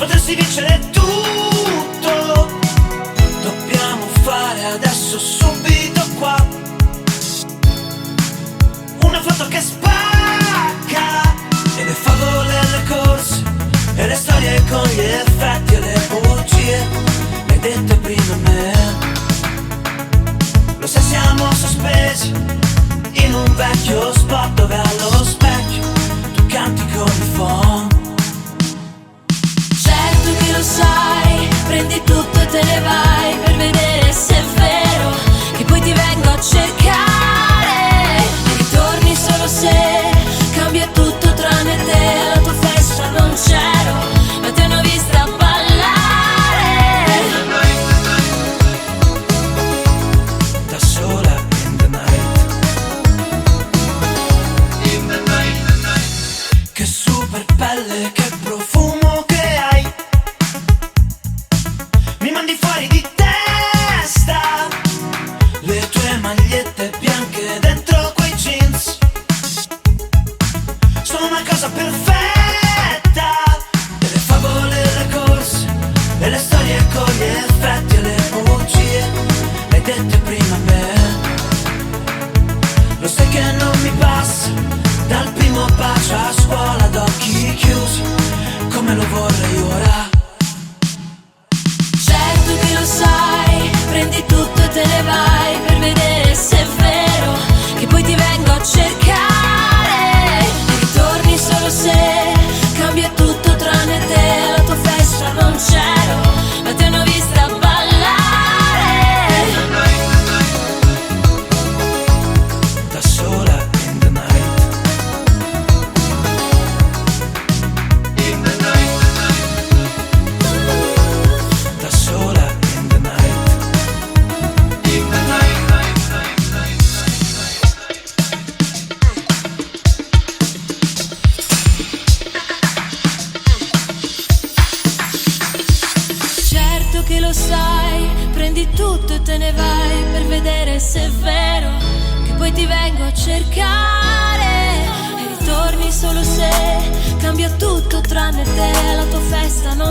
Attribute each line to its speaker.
Speaker 1: potresti vincere tutto. Dobbiamo fare adesso subito qua una foto che spacca, e le favole e le corse e le storie con gli effetti e le bugie, le hai dette prima a me. Lo sai, siamo sospesi in un vecchio spot dove allo specchio tu canti con il phon.
Speaker 2: Certo che lo sai, prendi tutto e te ne vai per vedere se è vero che poi ti vengo a cercare e ritorni solo se cambia tutto tranne te. Alla tua festa non c'ero, ma ti hanno vista ballare
Speaker 1: da sola in the night. Che super pelle, che profumo che hai, mi mandi fuori di testa. Le tue magliette bianche dentro quei jeans sono una cosa perfetta. E le favole e le corse e le storie con gli effetti e le bugie, le hai dette prima a me. Lo sai che non mi passa dal primo bacio a scuola ad occhi chiusi come lo vorrei ora.
Speaker 2: Certo che lo sai, prendi tutto e te ne vai per vedere se è vero che poi ti vengo a cercare e ritorni solo se cambia tutto tranne te. Alla tua festa non c'ero, ma ti hanno vista ballare
Speaker 1: Da sola in the night. Da sola in the night.
Speaker 2: Certo che lo sai, prendi tutto e te ne vai per vedere se è vero che poi ti vengo a cercare e ritorni solo se cambia tutto tranne te. Alla tua festa non